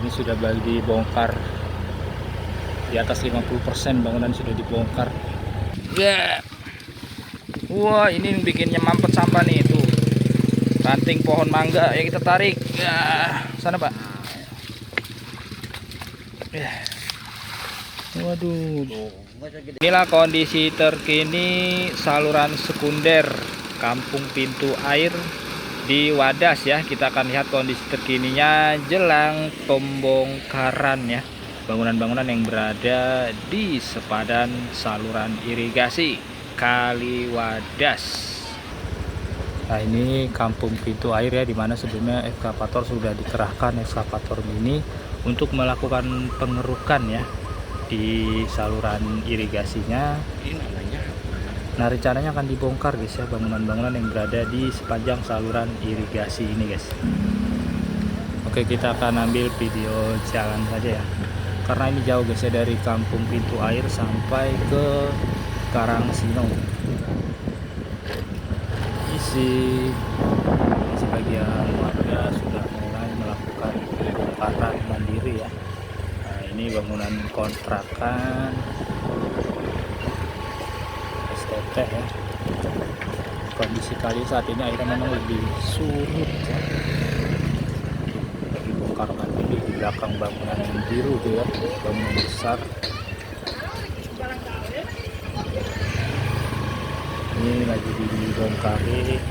Ini sudah dibongkar di atas 50%, bangunan sudah dibongkar. Ya. Wah, ini yang bikinnya mampet sampah nih itu. Ranting pohon mangga yang kita tarik. Ya, sana, Pak. Ya. Waduh. Inilah kondisi terkini saluran sekunder Kampung Pintu Air di Wadas ya. Kita akan lihat kondisi terkininya jelang pembongkaran ya. Bangunan-bangunan yang berada di sepadan saluran irigasi Kali Wadas. Nah, ini Kampung Pintu Air ya, dimana sebelumnya ekskavator sudah dikerahkan, ekskavator mini, untuk melakukan pengerukan ya di saluran irigasinya. Nah, rencananya akan dibongkar guys ya, bangunan-bangunan yang berada di sepanjang saluran irigasi ini guys. Oke, kita akan ambil video jalan saja ya, karena ini jauh guys ya dari Kampung Pintu Air sampai ke Karangsinong. Sebagian warga sudah mulai melakukan pembongkaran mandiri ya. Nah, ini bangunan kontrakan STT ya. Kondisi kali saat ini airnya memang lebih surut ya. Dibongkar mandiri di belakang bangunan biru tuh ya, bangunan besar. Ini lagi dibongkarin.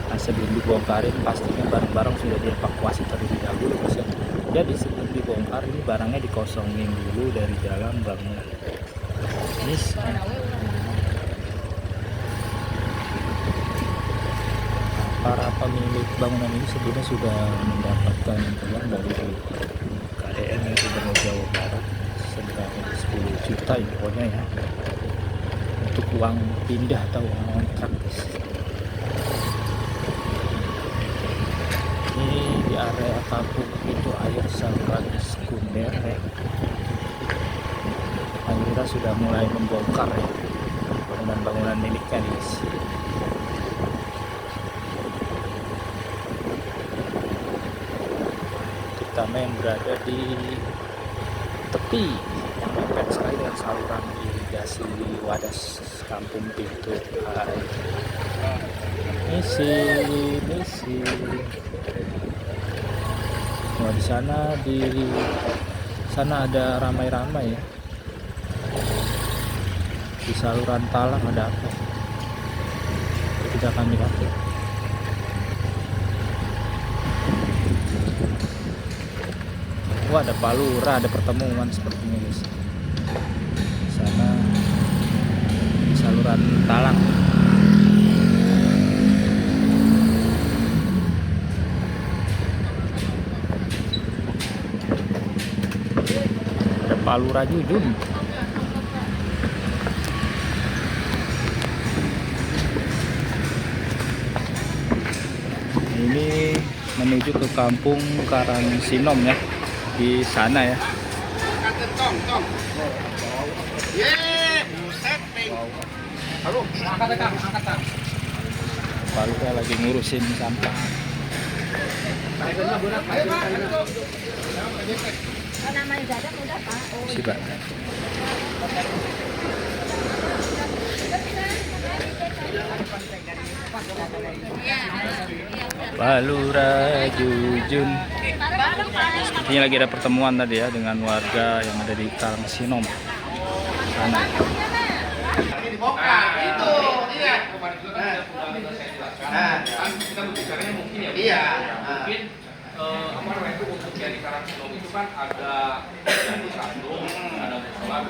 Nah, sebelum dibongkarin pastinya barang-barang sudah dievakuasi terlebih dahulu guys ya. Jadi sebelum dibongkar ini barangnya dikosongin dulu dari dalam bangunan. Ini para pemilik bangunan ini sebelumnya sudah mendapatkan uang dari KDN yang Gubernur Jawa Barat sebanyak 10 juta ya, pokoknya ya, untuk uang pindah atau uang kontrak. Ini di area Kampung Pintu Air saluran sekunder ya. Kita sudah mulai membongkar ya bangunan-bangunan miliknya guys. Terutama yang berada di tepi yang mepet sekali dengan saluran irigasi Wadas Kampung Pintu Air. Misi. Nah, di sana ada ramai-ramai ya. Di saluran talang ada apa? Kita akan lihat ya. Wah, ada palura, ada pertemuan sepertinya guys. Di sana di saluran talang. Ada palura Jujun. Ini menuju ke Kampung Karangsinong ya, di sana ya. Palura lagi ngurusin sampah. Si Pak. Palura Jujun. Sepertinya lagi ada pertemuan tadi ya dengan warga yang ada di Karangsinong sana. Kita berbicaranya mungkin ya. Iya. Mungkin apa namanya itu untuk yang di Karangsinong itu kan ada satu, ada musola.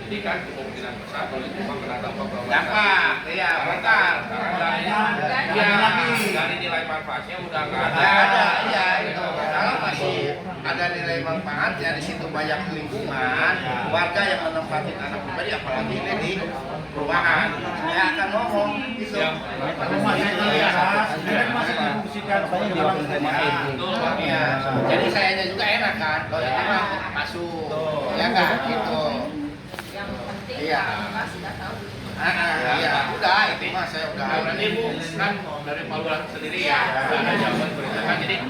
Jadi kan kemungkinan besar kalau itu kena dampak dampak, iya bakal. Karena dari nilai manfaatnya udah nggak ada. Iya itu. Kalau masih ada nilai manfaat ya di situ banyak lingkungan, warga yang menempati tanah pribadi, apalagi ini di perumahan, ya akan ngomong gitu. Jadi sayanya juga enak kan, kalau ini mah masuk, ya kan gitu. Iya. Iya, udah itu mah saya udah. Berarti Bu kan dari Palura sendiri ya, ada jawaban berita kan, jadi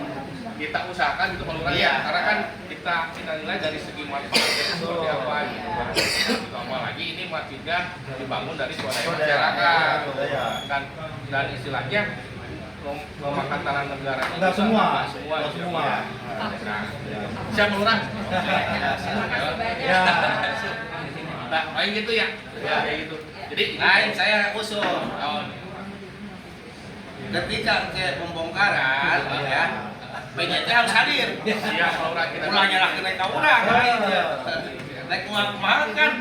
kita usahakan itu kalau karena kan kita nilai dari segi manfaatnya seperti apa gitu kan. Ditambah lagi ini masjidnya dibangun dari swadaya masyarakat kan, dan istilahnya memakan tanah negara itu enggak semua. Nah, siap lurah. Ya. Nah, paling gitu ya. Ya, kayak gitu. Jadi Lain saya usul. Ketika ke pembongkaran, ya, PJT harus hadir. siap lurah kita. Mulanya lah naik orang. Naik kumaha kan,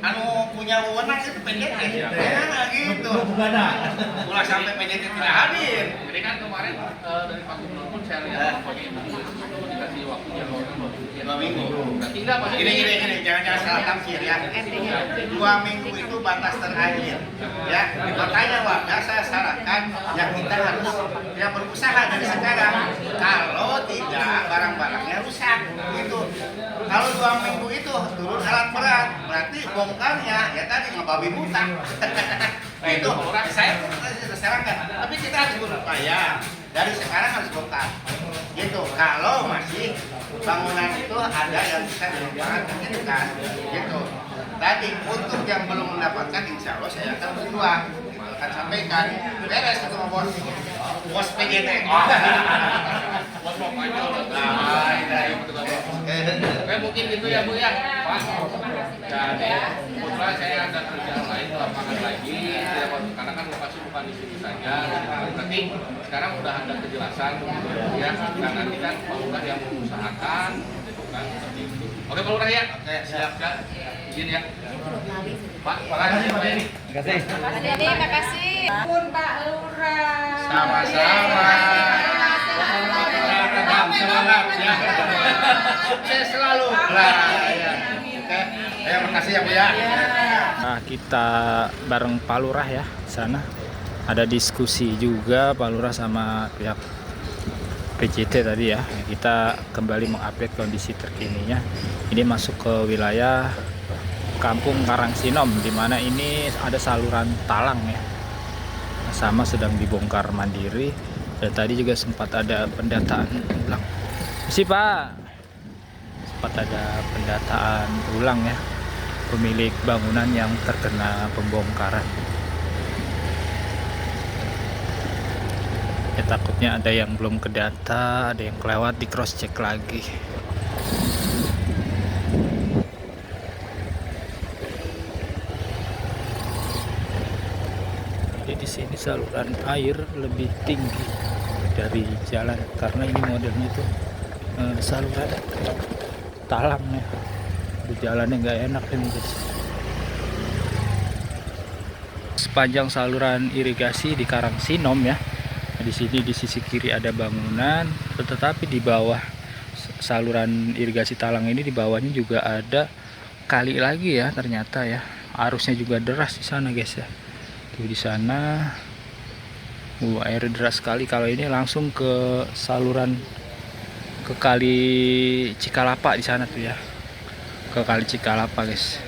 anu punya wewenang itu PJT. Ya gitu. Ulah sampai PJT tidak hadir. Jadi kan kemarin dari Pak Gubernur pun saya lihat pokoknya itu dikasih waktunya 2 minggu. Berarti enggak Pak? Gini, jangan salah tafsir ya. 2 minggu itu batas terakhir. Ya, makanya warga saya sarankan yang kita harus ya berusaha dari sekarang. Kalau tidak barang-barangnya rusak gitu. Kalau 2 minggu itu turun alat berat, berarti bongkarnya ya tadi ngebabi buta. Itu saya sarankan. Tapi kita harus berupaya dari sekarang harus bongkar. Gitu. Kalau masih bangunan itu ada yang bisa dimanfaatkan gitu kan. Gitu. Tadi untuk yang belum mendapatkan insya Allah saya akan berdua akan sampaikan beres itu sama bos PJT. Bos mau aja udah. Mungkin gitu ya Bu ya, Pak. Jadi kebetulan saya ada kerjaan lain di lapangan lagi, karena kan lokasi bukan di sini saja. Berarti sekarang udah ada kejelasan ya, dan nanti kan Pak Lurah yang mengusahakan, gitu kan seperti itu. Oke Pak Lurah ya. Oke, siap. Izin ya. Pak, makasih Pak Denny. Makasih. Pak Denny, makasih. Pun Pak Lurah. Sama-sama. Semangat ya. Sukses selalu. Ya. Oke. Ya, makasih ya Bu ya. Nah, kita bareng Pak Lurah ya di sana. Ada diskusi juga Pak Lurah sama pihak PJT tadi ya. Kita kembali mengupdate kondisi terkininya. Ini masuk ke wilayah Kampung Karangsinom, di mana ini ada saluran talang ya. Sama sedang dibongkar mandiri, dan tadi juga sempat ada pendataan ulang. Sih Pak, sempat ada pendataan ulang ya pemilik bangunan yang terkena pembongkaran. Ya takutnya ada yang belum kedata, ada yang kelewat, di cross check lagi. Jadi di sini saluran air lebih tinggi dari jalan karena ini modelnya itu saluran talang ya. Di jalannya nggak enak ini guys. Sepanjang saluran irigasi di Karangsinom ya. Di sini di sisi kiri ada bangunan, tetapi di bawah saluran irigasi talang ini di bawahnya juga ada kali lagi ya ternyata ya. Arusnya juga deras di sana guys ya. Tuh di sana air deras sekali. Kalau ini langsung ke saluran ke kali Cikalapa di sana tuh ya, ke kali Cikalapa guys.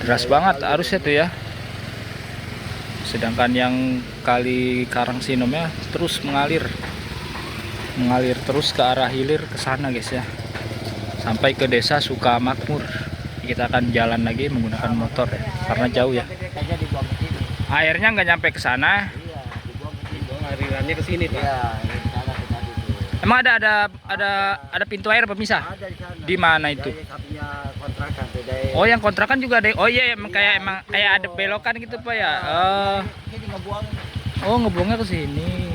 Deras banget arusnya tuh ya. Sedangkan yang kali Karangsinomnya terus mengalir terus ke arah hilir ke sana guys ya, sampai ke desa Sukamakmur. Kita akan jalan lagi menggunakan motor ya, karena jauh ya. Airnya nggak nyampe ke sana. Alirannya ke sini Pak. Iya, Emang ada pintu air pemisah? ada di sana. Di mana itu? Sapinya kontrakan tuh dari Oh, yang kontrakan juga ada. Oh iya, emang kayak ada belokan gitu Pak ya. ini ngebuang. Oh, ngebuangnya ke sini.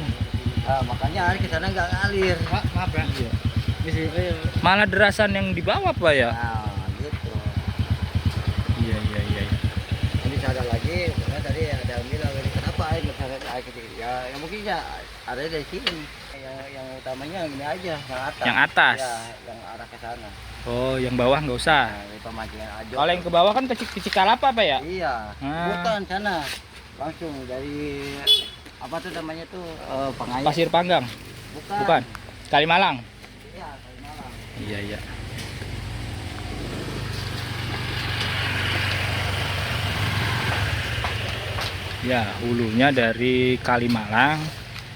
Makanya air ke sana nggak ngalir. Pak, maaf ya. Iya. Di sini. Malah derasan yang di bawah Pak ya. Nah, gitu. Iya. Ini ada lagi, karena tadi ada yang bilang ini kenapa air nggak sampai air kecil? Ya, yang mungkin ya ada dari sini. Yang utamanya ini aja, yang atas. Yang atas? Ya, yang arah ke sana. Oh, yang bawah nggak usah. Nah, ini pemancingan aja. Kalau yang ke bawah kan ke Cikalapa Pak ya? Iya, Ah. bukan sana. Langsung dari apa tuh namanya tuh Pengayat. Pasir Panggang. Bukan. Kalimalang. Iya, Kalimalang. Iya. Ya, hulunya dari Kalimalang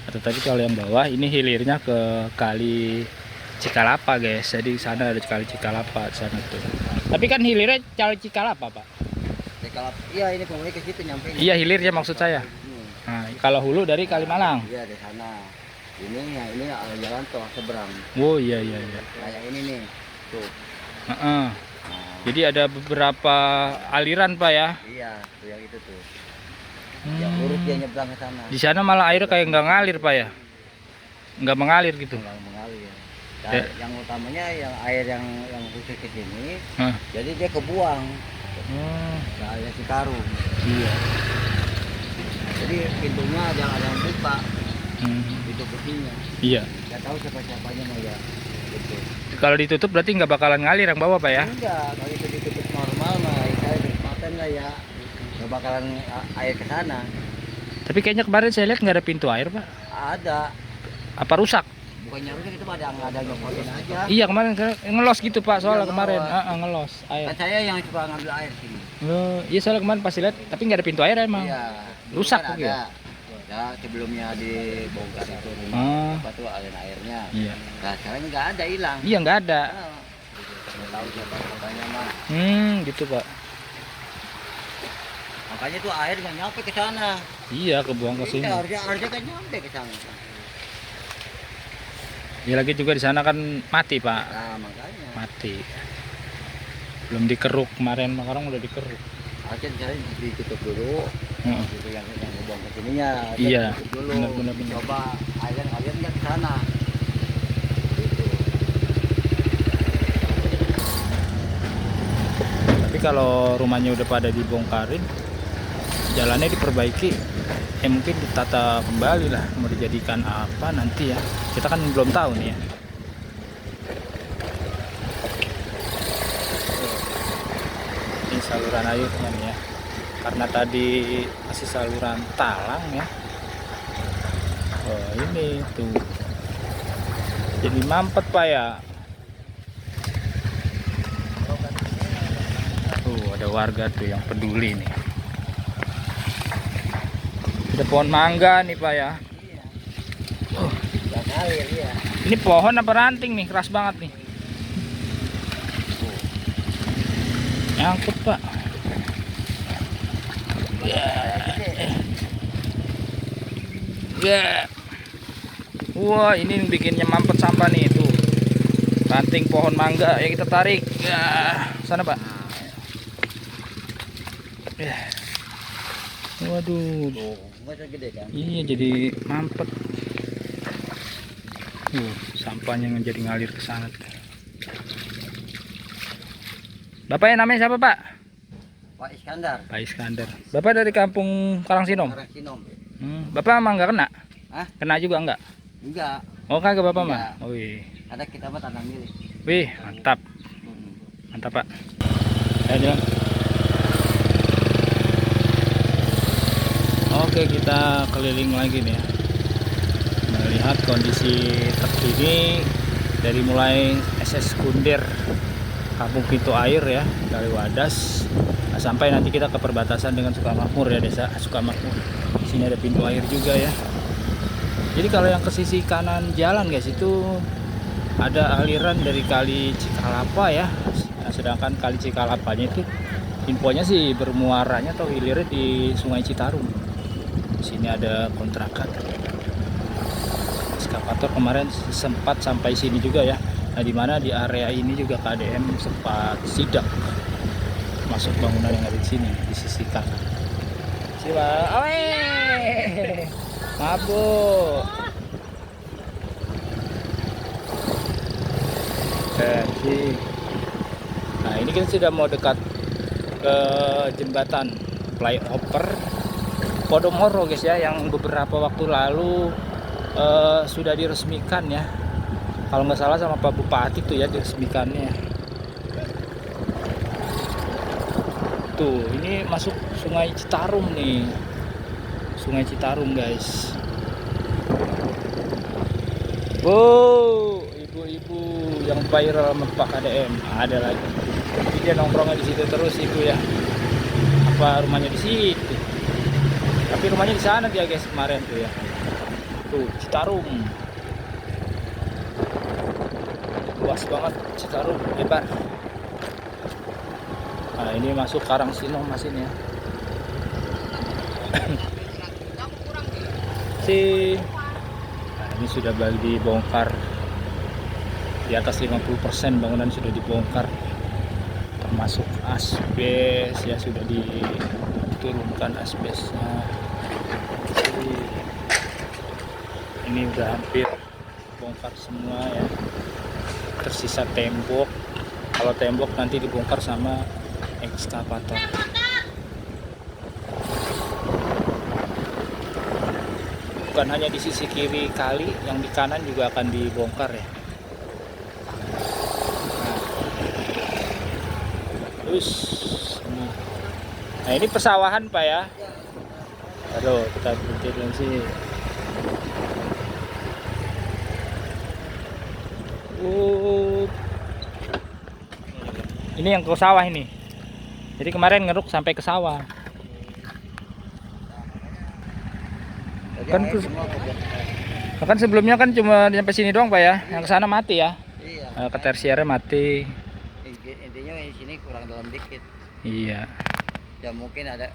Atau tadi kalau yang bawah ini hilirnya ke Kali Cikalapa guys. Jadi sana ada Kali Cikalapa sana tuh. Tapi kan hilirnya Kali Cikalapa Pak. Cikalapa. Iya ini pemulai ke situ nyampe. Iya hilirnya maksud saya. Nah, kalau hulu dari Kalimalang. Iya di sana. Ini jalan tol seberang. Oh iya iya iya. Kayak ini nih. Tuh. Heeh. Jadi ada beberapa aliran Pak ya. Iya, tuh yang itu tuh. Yang lurus dia nyebrang ke sana. Di sana malah air kayak nggak ngalir Pak ya. Nggak mengalir gitu. Nggak mengalir. Dan yang utamanya yang air yang khusus ke sini, Hah. jadi dia kebuang ke area Citarum. Iya. Jadi pintunya ada yang buka, pintu putihnya. Iya. Nggak tahu siapa-siapanya mau ya. Gitu. Kalau ditutup berarti nggak bakalan ngalir yang bawah Pak ya. Enggak, kalau itu ditutup normal mah saya kesempatan lah ya. Nggak bakalan air ke sana. Tapi kayaknya kemarin saya lihat nggak ada pintu air Pak. Ada. Apa rusak? Bukannya rusak itu ada nyopotin aja. Iya kemarin saya ngelos gitu Pak soalnya Iya, kemarin. ngelos. Ngelos air. Kan saya yang suka ngambil air sini. Oh, iya soalnya kemarin pas lihat tapi nggak ada pintu air emang. Iya. Rusak kan gitu ya? ada. Ya sebelumnya dibongkar itu rumah apa tuh aliran airnya. Iya. Nah sekarang nggak ada, hilang. Iya nggak ada. Nggak tahu siapa katanya mah. Gitu Pak. Makanya tuh air nggak nyampe ke sana. Iya kebuang ke sini. Iya, harusnya kan nyampe ke sana. Ya lagi juga di sana kan mati Pak. Nah makanya. Mati. Belum dikeruk kemarin, sekarang udah dikeruk. Harusnya di sana ditutup dulu. Gitu yang ngebuang ke sininya. Iya, Ditutup dulu. benar. Coba aliran nggak ke sana. Gitu. Tapi kalau rumahnya udah pada dibongkarin, jalannya diperbaiki, mungkin ditata kembali lah, mau dijadikan apa nanti ya. Kita kan belum tahu nih ya. Ini saluran airnya nih ya. Karena tadi masih saluran talang ya. Oh ini tuh. Jadi mampet Pak ya. Tuh ada warga tuh yang peduli nih. Ada pohon mangga nih Pak ya. Nggak ngalir ya. Ini pohon apa ranting nih, keras banget nih. Nyangkut Pak. Ya. Wah ini yang bikinnya mampet sampah nih itu. Ranting pohon mangga yang kita tarik. Ya, sana Pak. Ya. Waduh. Nggak gede kan? Iya jadi mampet. Sampahnya yang jadi ngalir ke sana. Bapaknya namanya siapa Pak? Pak Iskandar. Pak Iskandar. Bapak dari kampung Karangsinom. Karangsinom. Bapak emang nggak kena? Hah? Kena juga enggak? Enggak. Oh kagak Bapak mah? Enggak. Oh, wih. Ada kita mah tanam milik. Wih mantap. Mantap Pak. Ayo jalan. Oke kita keliling lagi nih ya. Melihat kondisi terkini dari mulai SS Sekunder Kampung Pintu Air ya dari Wadas. Nah, sampai nanti kita ke perbatasan dengan Sukamakmur ya, desa Sukamakmur. Sini ada pintu air juga ya. Jadi kalau yang ke sisi kanan jalan guys itu ada aliran dari Kali Cikalapa ya. Nah, sedangkan Kali Cikalapanya itu infonya sih bermuaranya atau hilirnya di Sungai Citarum. Di sini ada kontrakan. Eskavator kemarin sempat sampai sini juga ya. Nah, di mana di area ini juga KDM sempat sidak masuk bangunan yang ada di sini di sisi kanan. Siapa? Mabuk. Nah, ini kita sudah mau dekat ke jembatan flyover Podomoro guys ya, yang beberapa waktu lalu sudah diresmikan ya. Kalau nggak salah sama Pak Bupati tuh ya diresmikannya. Tuh, ini masuk Sungai Citarum nih. Sungai Citarum, guys. Wow, ibu-ibu yang viral sama Pak KDM ada lagi. Jadi dia nongkrongnya di situ terus ibu ya. Apa rumahnya di situ? Tapi rumahnya di sana dia guys kemarin tuh ya. Tuh, Citarum. Luas banget Citarum, lebar. Nah, ini masuk Karangsinong mesinnya. Nah, ini sudah dibongkar. Di atas 50% bangunan sudah dibongkar. Termasuk asbes ya, sudah diturunkan asbesnya. Ini udah hampir bongkar semua ya. Tersisa tembok. Kalau tembok nanti dibongkar sama ekskavator. Bukan hanya di sisi kiri kali, yang di kanan juga akan dibongkar ya. Terus nah ini persawahan Pak ya. Aduh, kita berhenti dulu sih. Ini yang ke sawah ini. Jadi kemarin ngeruk sampai ke sawah. Kan sebelumnya kan cuma sampai sini doang Pak ya. Yang ke sana mati ya. Iya. Ke tersiernya mati. Intinya di sini kurang dalam dikit. Iya. Ya mungkin ada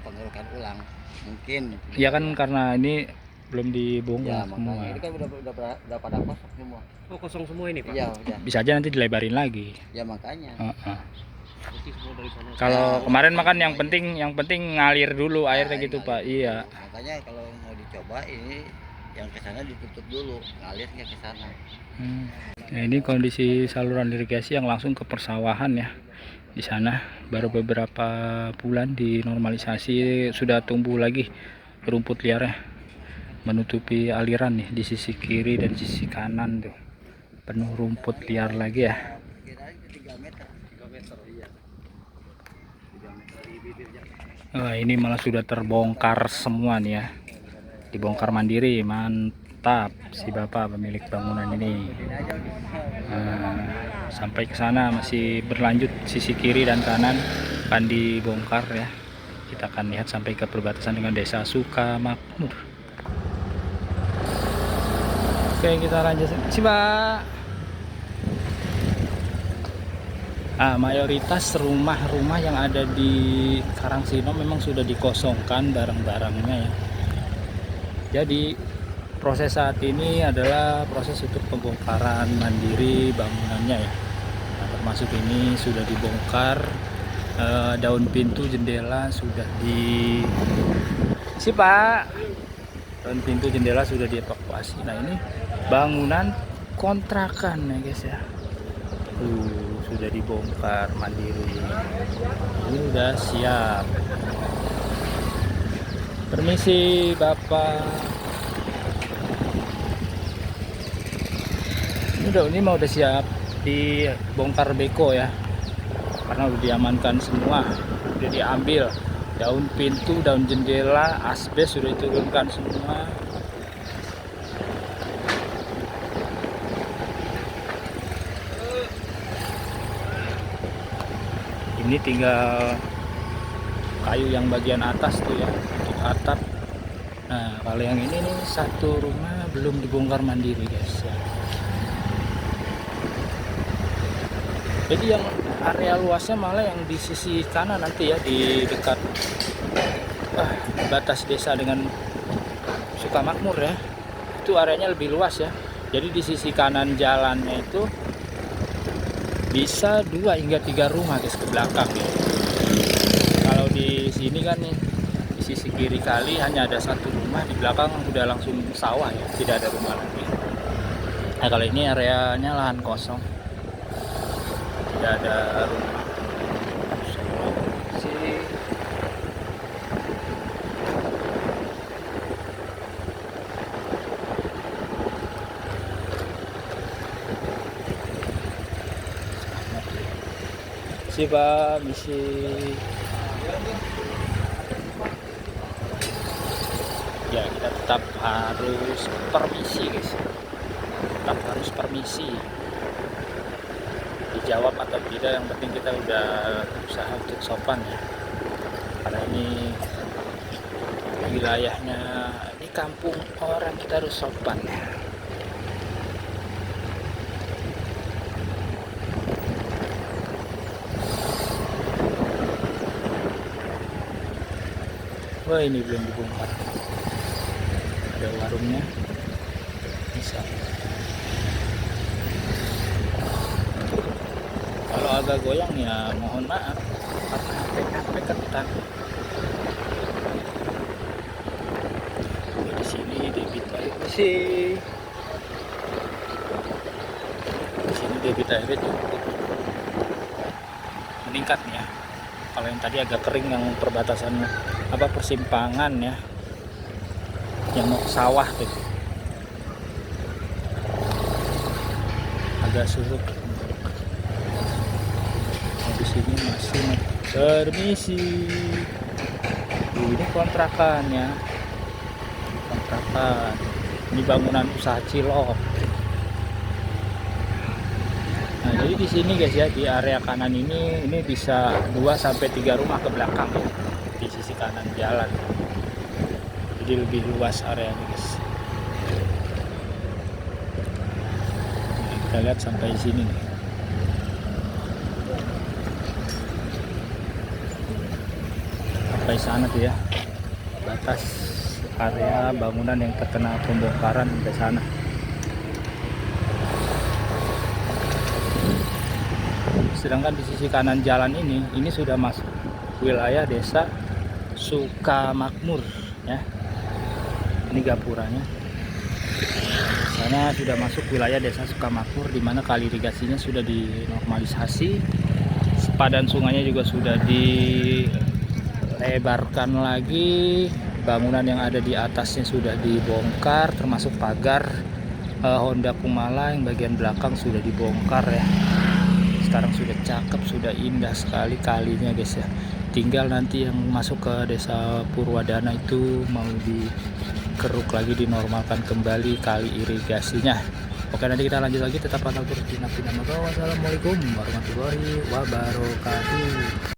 pengerukan ulang. Mungkin. Iya kan karena ini belum Ya dibongkar semua. makanya ini kan udah pada kosong semua. Oh, kosong semua ini Pak? Iya udah. Bisa aja nanti dilebarin lagi. Ya makanya. Kalau kemarin makan yang penting ngalir dulu airnya gitu Pak. Iya. Makanya kalau mau dicoba ini yang ke sana ditutup dulu, ngalirnya ke sana. Nah, ini kondisi saluran irigasi yang langsung ke persawahan ya. Di sana baru beberapa bulan dinormalisasi, sudah tumbuh lagi rumput liarnya menutupi aliran nih di sisi kiri dan sisi kanan tuh. Penuh rumput liar lagi ya. Oh, ini malah sudah terbongkar semua nih ya. Dibongkar mandiri, mantap si bapak pemilik bangunan ini. Sampai ke sana masih berlanjut, sisi kiri dan kanan akan dibongkar ya. Kita akan lihat sampai ke perbatasan dengan desa Sukamakmur. Oke, kita lanjut sih Pak. Mayoritas rumah-rumah yang ada di Karangsinong memang sudah dikosongkan barang-barangnya ya. Jadi proses saat ini adalah proses untuk pembongkaran mandiri bangunannya ya. Nah, termasuk ini sudah dibongkar, daun pintu jendela sudah Pak. Daun pintu jendela sudah dievakuasi. Nah ini bangunan kontrakan ya guys ya. Sudah dibongkar mandiri. Ini udah siap. Permisi Bapak. Ini mau udah siap dibongkar beko ya. Karena udah diamankan semua. Udah diambil daun pintu, daun jendela, asbes sudah diturunkan semua. Ini tinggal kayu yang bagian atas tuh ya, untuk atap. Nah kalau yang ini nih satu rumah belum dibongkar mandiri guys ya. Jadi yang area luasnya malah yang di sisi kanan nanti ya, di dekat batas desa dengan Sukamakmur ya, itu areanya lebih luas ya. Jadi di sisi kanan jalannya itu bisa 2 hingga 3 rumah guys ke belakang ya. Kalau di sini kan nih di sisi kiri kali hanya ada 1 rumah, di belakang udah langsung sawah ya, tidak ada rumah lagi. Nah kalau ini areanya lahan kosong, tidak ada rumah. Si Pak, misi. Ya kita tetap harus permisi guys, tetap harus permisi. Dijawab atau tidak yang penting kita udah berusaha untuk sopan ya, karena ini wilayahnya ini kampung orang kita harus sopan. Wah, ini belum dibongkar. Ada warungnya. Bisa. Kalau agak goyang ya mohon maaf. HP ketan. Di sini debit air bersih. Di sini debit airnya cukup meningkat nih ya. Kalau yang tadi agak kering yang perbatasan persimpangan ya, yang mau ke sawah tuh agak surut. Di sini masih permisi. Ini kontrakan ya, kontrakan. Ini bangunan usaha cilok. Nah, jadi di sini guys ya, di area kanan ini bisa 2-3 rumah ke belakang ya, di sisi kanan jalan. Jadi lebih luas areanya guys. Nah, kita lihat sampai sini nih. Sampai sana tuh ya, batas area bangunan yang terkena pembongkaran sampai sana. Sedangkan di sisi kanan jalan ini sudah masuk wilayah desa Sukamakmur ya. Ini gapuranya. Sana sudah masuk wilayah desa Sukamakmur, di mana kali irigasinya sudah dinormalisasi, sepadan sungainya juga sudah dilebarkan lagi, bangunan yang ada di atasnya sudah dibongkar, termasuk pagar Honda Kumala yang bagian belakang sudah dibongkar ya. Sekarang sudah cakep, sudah indah sekali kalinya guys ya. Tinggal nanti yang masuk ke desa Purwadana itu mau dikeruk lagi, dinormalkan kembali kali irigasinya. Oke, nanti kita lanjut lagi, tetap pantau terus di Napina Moto. Wassalamualaikum warahmatullahi wabarakatuh.